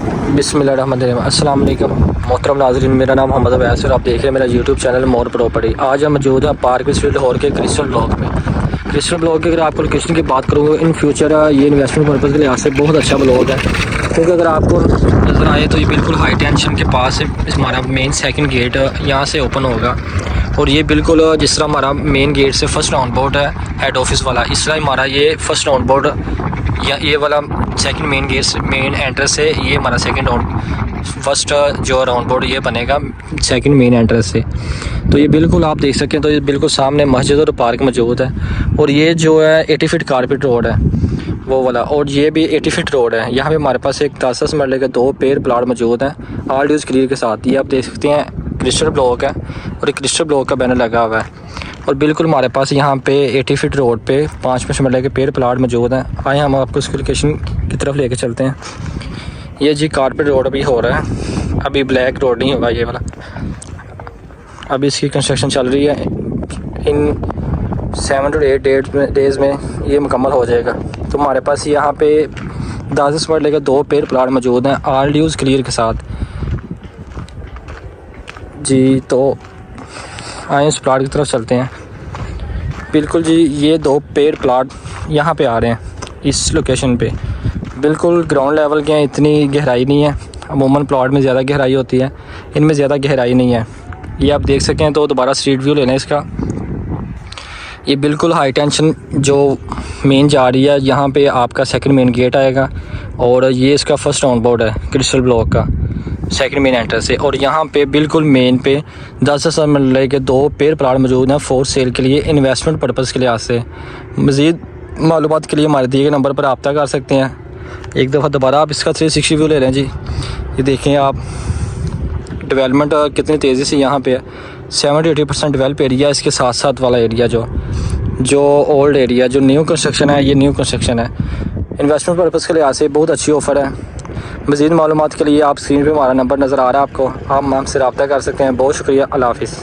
बिस्मिल्लाहिर्रहमानिर्रहीम। अस्सलाम वालेकुम मोहतरम नाज़रीन, मेरा नाम मोहम्मद अवैस और आप देख रहे हैं मेरा यूट्यूब चैनल मोर प्रॉपर्टी। आज हम मौजूद हैं पार्क स्ट्रीट लाहौर के क्रिस्टल ब्लॉक में। क्रिस्टल ब्लॉक की अगर आपको लोकेशन की बात करूँगा, इन फ्यूचर ये इन्वेस्टमेंट पर्पज़ के लिहाज से बहुत अच्छा ब्लॉक है, क्योंकि अगर आपको नज़र आए तो ये बिल्कुल हाई टेंशन के पास है। हमारा मेन सेकंड गेट यहाँ से ओपन होगा और ये बिल्कुल जिस तरह हमारा मेन गेट से फर्स्ट राउंड बोर्ड है हेड ऑफिस वाला, इस तरह हमारा ये फर्स्ट राउंड बोर्ड या ये वाला second main gate main entrance से ये हमारा सेकंड राउंड फर्स्ट जो राउंड बोर्ड ये बनेगा सेकंड मेन एंट्रेंस से। तो ये बिल्कुल आप देख सकें तो ये बिल्कुल सामने मस्जिद और पार्क मौजूद है। और ये जो है 80 फीट कारपेट रोड है वो वाला, और ये भी 80 फीट रोड है। यहाँ पे हमारे पास एक 10 मरले के 2 पेड़ प्लाट मौजूद हैं ऑल ड्यूज क्लियर के साथ। ये आप देख सकते हैं क्रिस्टल ब्लॉक है और एक क्रिस्टल ब्लॉक का बैनर लगा हुआ है। और बिल्कुल हमारे पास यहाँ पे 80 फीट रोड पे 5 मरले के पेड़ प्लाट मौजूद हैं। आए हम आपको उसकी लोकेशन की तरफ लेके चलते हैं। ये जी कारपेट रोड अभी हो रहा है, अभी ब्लैक रोड नहीं होगा ये वाला, अभी इसकी कंस्ट्रक्शन चल रही है। इन 7 to 8 डेज़ में ये मुकम्मल हो जाएगा। तो हमारे पास यहाँ पे 10 मरले के 2 पेड़ प्लाट मौजूद हैं ऑल ड्यूज क्लियर के साथ जी। तो आए इस प्लाट की तरफ चलते हैं। बिल्कुल जी, ये 2 पेड़ प्लाट यहाँ पे आ रहे हैं इस लोकेशन पे, बिल्कुल ग्राउंड लेवल के हैं, इतनी गहराई नहीं है। अमूमन प्लाट में ज़्यादा गहराई होती है, इनमें ज़्यादा गहराई नहीं है। ये आप देख सकें तो दोबारा स्ट्रीट व्यू लेना इसका। ये बिल्कुल हाई टेंशन जो मेन जा रही है, यहाँ पे आपका सेकंड मेन गेट आएगा और ये इसका फर्स्ट राउंड बोर्ड है क्रिस्टल ब्लॉक का सेकंड मेन एंट्रेंस से। और यहाँ पे बिल्कुल मेन पे 10 मरले के 2 पेड़ प्लाट मौजूद हैं फॉर सेल के लिए, इन्वेस्टमेंट पर्पज़ के लिहाज से। मज़ीद मालूमात के लिए हमारे दिए गए नंबर पर रब्ता कर सकते हैं। एक दफ़ा दोबारा आप इसका 360 व्यू ले रहे हैं जी। ये देखें आप डेवलपमेंट कितनी तेज़ी से यहाँ पे है। 70-80% डेवलप एरिया, इसके साथ साथ वाला एरिया जो ओल्ड एरिया जो न्यू कंस्ट्रक्शन है, ये न्यू कंस्ट्रक्शन है। इन्वेस्टमेंट पर्पज़ के लिहाज से बहुत अच्छी ऑफ़र है। मज़ीद मालूमात के लिए आप स्क्रीन पे हमारा नंबर नज़र आ रहा है आपको, आप हमसे रब्ता कर सकते हैं। बहुत शुक्रिया, अल्लाह हाफ़िज़।